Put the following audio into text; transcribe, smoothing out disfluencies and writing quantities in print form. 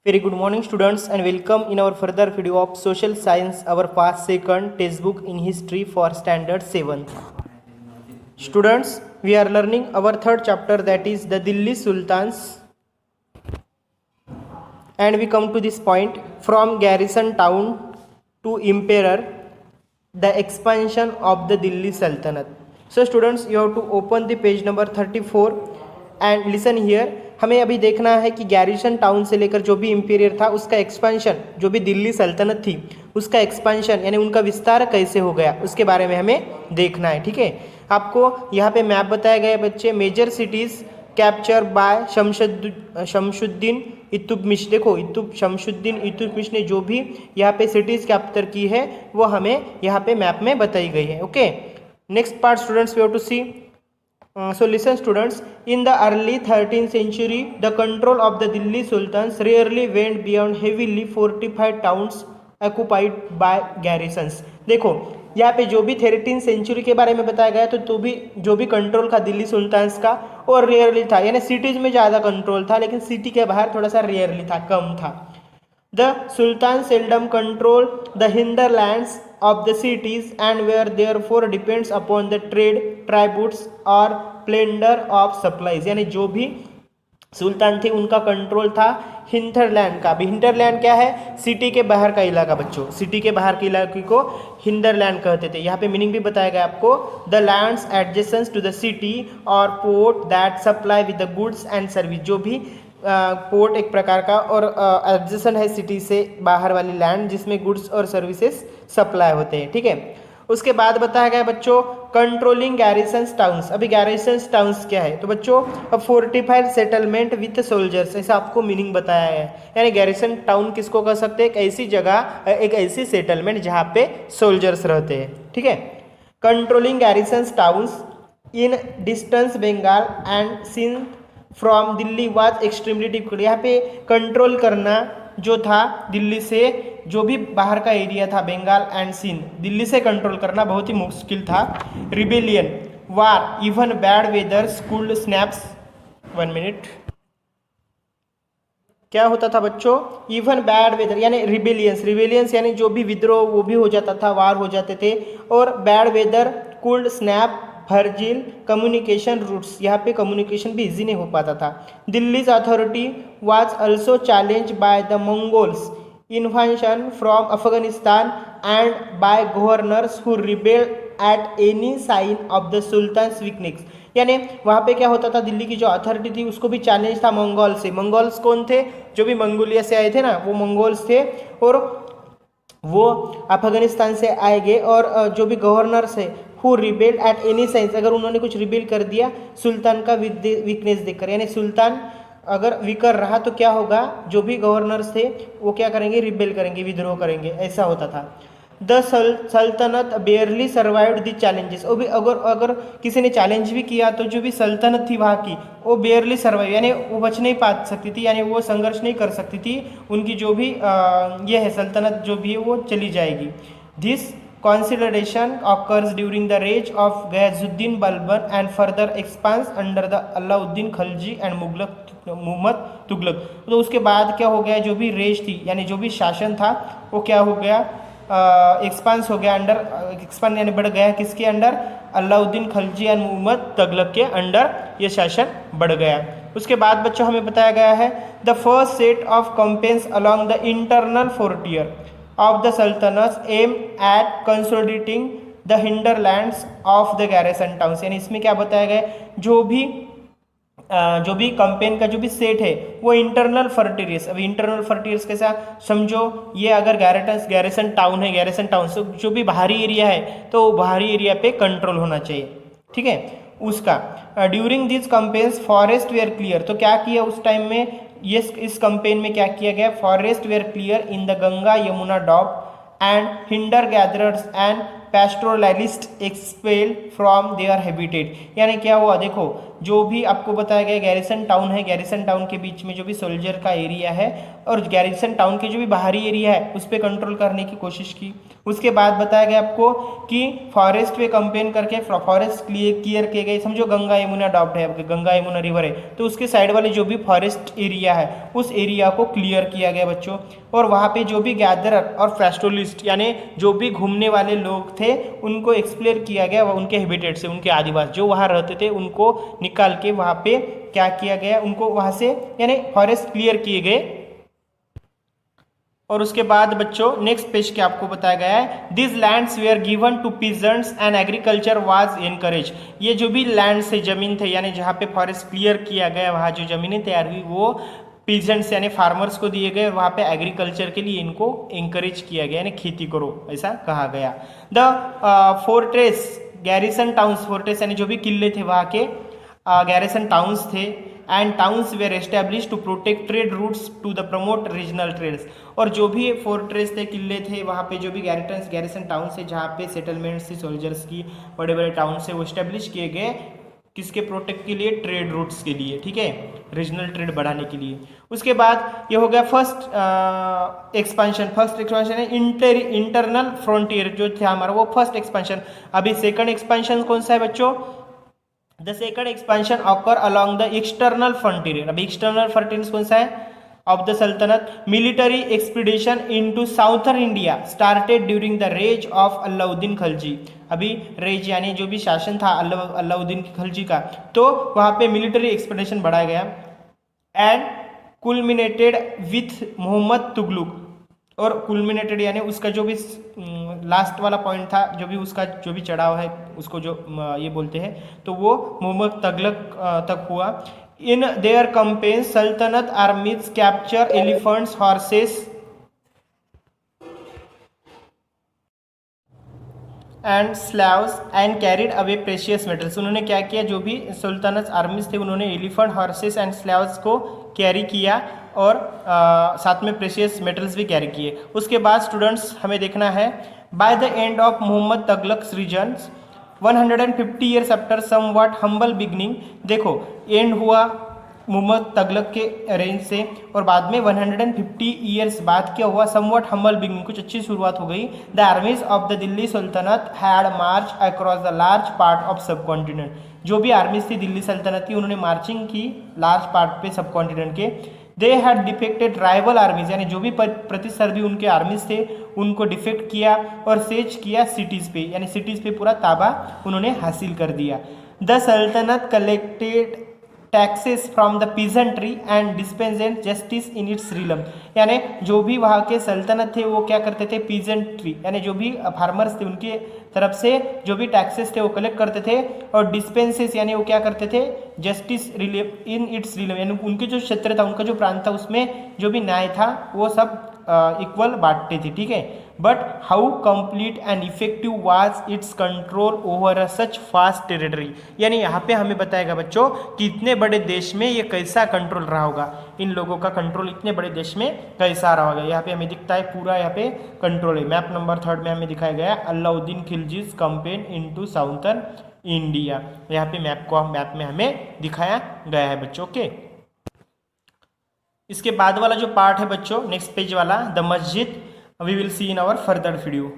Very good morning students and welcome in our further video of social science, our past second textbook in history for standard 7th. Students, we are learning our third chapter, that is the Delhi Sultans, and we come to this point: from garrison town to emperor, the expansion of the Delhi Sultanate. So students, you have to open the page number 34 and listen here. हमें अभी देखना है कि garrison town से लेकर जो भी imperial था उसका एक्सपेंशन, जो भी दिल्ली सल्तनत थी उसका एक्सपेंशन यानी उनका विस्तार कैसे हो गया, उसके बारे में हमें देखना है। ठीक है, आपको यहाँ पे मैप बताया गया है बच्चे। Major cities capture by Shamsuddin Iltutmish. देखो, शमशुद्दीन इल्तुतमिश ने जो भी यहाँ पे सिटीज़ कैप्चर की है वो हमें यहाँ पे मैप में बताई गई है। Okay, next part students, we have to see. So listen students, in the early 13th century, the control of the Delhi Sultans rarely went beyond heavily fortified towns occupied by garrisons. देखो, यहाँ पे जो भी 13th century के बारे में बताया गया तो भी जो भी कंट्रोल था दिल्ली सुल्तान्स का और रेयरली था, यानी सिटीज़ में ज़्यादा कंट्रोल था लेकिन सिटी के बाहर थोड़ा सा रेयरली था, कम था. The Sultan seldom controlled the hinterlands of the cities and were therefore depends upon the trade, tributes or plunder of supplies. यानी जो भी सुल्तान थे उनका कंट्रोल था हिंटरलैंड का भी. हिंटरलैंड क्या है? सिटी के बाहर का इलाका बच्चों. सिटी के बाहर के इलाके को हिंटरलैंड कहते थे. यहाँ पे मीनिंग भी बताया गया आपको. The lands adjacent to the city और port that supply with the goods and service. जो भी पोर्ट एक प्रकार का और एडजेसेंट है सिटी से बाहर वाली लैंड जिसमें गुड्स और सर्विसेज सप्लाई होते हैं. ठीक है, उसके बाद बताया गया बच्चों कंट्रोलिंग गैरिसन्स टाउन्स. अभी गैरिसन्स टाउन्स क्या है? तो बच्चों अब फोर्टिफाइड सेटलमेंट विथ सोल्जर्स, ऐसा आपको मीनिंग बताया है. यानी गैरिसन टाउन किसको कह सकते हैं? एक ऐसी जगह, एक ऐसी सेटलमेंट जहाँ पे सोल्जर्स रहते हैं. ठीक है, controlling garrisons towns in distance Bengal and Sindh from Delhi was extremely difficult. यहाँ पे कंट्रोल करना जो था दिल्ली से, जो भी बाहर का एरिया था बंगाल एंड सिंध, दिल्ली से कंट्रोल करना बहुत ही मुश्किल था. Rebellion, war, even bad weather could snaps. 1 minute. क्या होता था बच्चों? इवन बैड वेदर यानी रिबेलियंस यानी जो भी विद्रोह वो भी हो जाता था, वार हो जाते थे. और bad weather could snap fragile communication routes, यहाँ पे कम्युनिकेशन भी इजी नहीं हो पाता था. Delhi's authority was also challenge by the Mongols invention from Afghanistan and by governors who rebelled at any sign of the sultan's weakness. यानी वहाँ पे क्या होता था, दिल्ली की जो अथॉरिटी थी उसको भी चैलेंज था मंगोल से. मंगोल्स कौन थे? जो भी मंगोलिया से आए थे ना, वो मंगोल्स थे और वो अफगानिस्तान से आएंगे. और जो भी गवर्नर्स है who rebelled at any science, अगर उन्होंने कुछ रिबेल कर दिया सुल्तान का वीकनेस देखकर, यानी सुल्तान अगर वीकर रहा तो क्या होगा, जो भी गवर्नर्स थे वो क्या करेंगे? रिबेल करेंगे, विद्रोह करेंगे, ऐसा होता था. द सल्तनत बेयरली सर्वाइव्ड द चैलेंजेस. और भी अगर किसी ने चैलेंज भी किया तो जो भी सल्तनत थी वहाँ की वो बेयरली सर्वाइव, यानी वो बच नहीं पा सकती थी, यानी वो संघर्ष नहीं कर सकती थी. उनकी जो भी ये है सल्तनत जो भी है वो चली जाएगी. This consideration occurs during the reign of Ghazuddin Balban and further expands under the Alauddin Khilji and Muhammad Tughlaq. तो उसके बाद क्या हो गया, जो भी रेज थी यानी जो भी शासन था वो क्या हो गया, एक्सपांस हो गया, अंडर एक्सपांड यानी बढ़ गया किसके अंडर? अलाउद्दीन खिलजी एंड मुहम्मद तुगलक के अंडर ये शासन बढ़ गया. उसके बाद बच्चों हमें बताया गया है the first set of campaigns along the internal frontier of the sultanates aim at consolidating the hinterlands of the garrison towns. यानी इसमें क्या बताया गया, जो भी कैंपेन का जो भी सेट है वो इंटरनल फ्रंटियर्स. अभी इंटरनल फ्रंटियर्स कैसा समझो, ये अगर गैरिसन टाउन है, गैरिसन टाउन से जो भी बाहरी एरिया है तो बाहरी एरिया पे कंट्रोल होना चाहिए. ठीक है, उसका during this campaigns forest were clear. तो क्या किया उस टाइम में, ये इस कैंपेन में क्या किया गया, forest were clear in the Ganga Yamuna doab and hunter gatherers and pastoralist expel from their habitat. यानी क्या हुआ देखो, जो भी आपको बताया गया गैरिसन टाउन है, गैरिसन टाउन के बीच में जो भी सोल्जर का एरिया है और गैरिसन टाउन के जो भी बाहरी एरिया है उस पर कंट्रोल करने की कोशिश की। उसके बाद बताया गया आपको कि फॉरेस्ट पे कंपेन करके फॉरेस्ट क्लियर किए गए। समझो गंगा यमुना डॉप्ट है, गंगा यमुना रिवर है, तो उसके साइड वाले जो भी फॉरेस्ट एरिया है उस एरिया को क्लियर किया गया बच्चों। और वहाँ पे जो भी गैदरर और फेस्टोलिस्ट यानी जो भी घूमने वाले लोग थे उनको एक्सप्लोर किया गया, उनके हैबिटेट से, उनके आदिवासी जो वहाँ रहते थे उनको निकाल के वहाँ पे क्या किया गया, उनको वहाँ से यानी फॉरेस्ट क्लियर किए गए। और उसके बाद बच्चों नेक्स्ट पेज के आपको बताया गया है this lands were given to peasants and agriculture was encourage. ये जो भी लैंड से जमीन थे यानी जहाँ पे फॉरेस्ट क्लियर किया गया वहाँ जो जमीनें तैयार हुई वो पीजेंट्स यानी फार्मर्स को दिए गए और वहाँ पे एग्रीकल्चर के लिए इनको एनकरेज किया गया यानी खेती करो ऐसा कहा गया। The fortress garrison towns, fortress यानी जो भी किले थे वहाँ के गैरिसन टाउन्स थे and towns were establish to protect trade routes to the promote regional trades. और जो भी फोर्ट्रेस थे, किले थे, वहाँ पे जो भी गैरिसन टाउन से जहाँ पे सेटलमेंट्स थी सोल्जर्स की, बड़े बड़े टाउन से वो एस्टेब्लिश किए गए किसके प्रोटेक्ट के लिए, ट्रेड रूट्स के लिए, ठीक है, रीजनल ट्रेड बढ़ाने के लिए। उसके बाद ये हो गया फर्स्ट एक्सपेंशन है इंटरनल फ्रंटियर जो था हमारा वो फर्स्ट एक्सपेंशन। अभी सेकंड एक्सपेंशन कौन सा है बच्चों, the second expansion occur along the external frontier. अभी एक्सटर्नल फ्रंटियर कौन सा है of the Sultanat, military expedition into southern India started during the रेज ऑफ अलाउद्दीन खलजी। अभी रेज यानी जो भी शासन था अलाउद्दीन खलजी का, तो वहाँ पे मिलिटरी एक्सपीडिशन बढ़ाया गया एंड कुलमिनेटेड विथ मोहम्मद तुगलक। और कुलमिनेटेड यानी उसका जो भी लास्ट वाला पॉइंट था, जो भी उसका जो भी चढ़ाव है उसको जो ये बोलते हैं, तो वो मोहम्मद तुगलक तक हुआ। इन देयर कैंपेन सल्तनत आर्मीज capture elephants, horses and slaves and carried away precious metals. उन्होंने क्या किया, जो भी सुल्तानत आर्मीज थे उन्होंने एलिफेंट, हॉर्सेस एंड स्लेव्स को कैरी किया और साथ में प्रेशियस मेटल्स भी कैरी किए। उसके बाद स्टूडेंट्स हमें देखना है by the end of Mohammad Tughlaq's regions 150 years after somewhat humble beginning. देखो एंड हुआ मोहम्मद तुगलक के रेंज से और बाद में 150 ईयर्स बाद क्या हुआ, समवट हम्बल बिगनिंग, कुछ अच्छी शुरुआत हो गई। The armies of the Delhi sultanate had march across the large part of subcontinent. जो भी आर्मीज थी दिल्ली सल्तनत की उन्होंने मार्चिंग की लार्ज पार्ट पे सब कॉन्टिनेंट के। दे हैड डिफेक्टेड राइवल आर्मीज यानी जो भी प्रतिस्पर्धी उनके आर्मीज थे उनको डिफेक्ट किया और सेज किया सिटीज़ पे, यानी सिटीज़ पे पूरा ताबा उन्होंने हासिल कर दिया। The sultanate collected taxes from the peasantry and dispensed justice in its realm. यानी जो भी वहाँ के सल्तनत थे वो क्या करते थे, पीजेंट्री यानी जो भी फार्मर्स थे उनके तरफ से जो भी टैक्सेस थे वो कलेक्ट करते थे और डिस्पेंसेस यानी वो क्या करते थे, जस्टिस रिलेम इन इट्स रिलम यानी उनके जो क्षेत्र था, उनका जो प्रांत था उसमें जो भी न्याय था वो सब इक्वल बांटते थे, ठीक है। But how complete and effective was it's control over such fast territory. यानी यहाँ पे हमें बताएगा बच्चों कि इतने बड़े देश में ये कैसा कंट्रोल रहा होगा, इन लोगों का कंट्रोल इतने बड़े देश में कैसा रहा होगा। यहाँ पे हमें दिखता है पूरा यहाँ पे कंट्रोल है। मैप नंबर 3 में हमें दिखाया गया Alauddin Khilji's campaign into southern India. यहाँ पे मैप में हमें दिखाया गया है बच्चों के। इसके बाद वाला जो पार्ट है बच्चों नेक्स्ट पेज वाला, the masjid, we will see in our further video.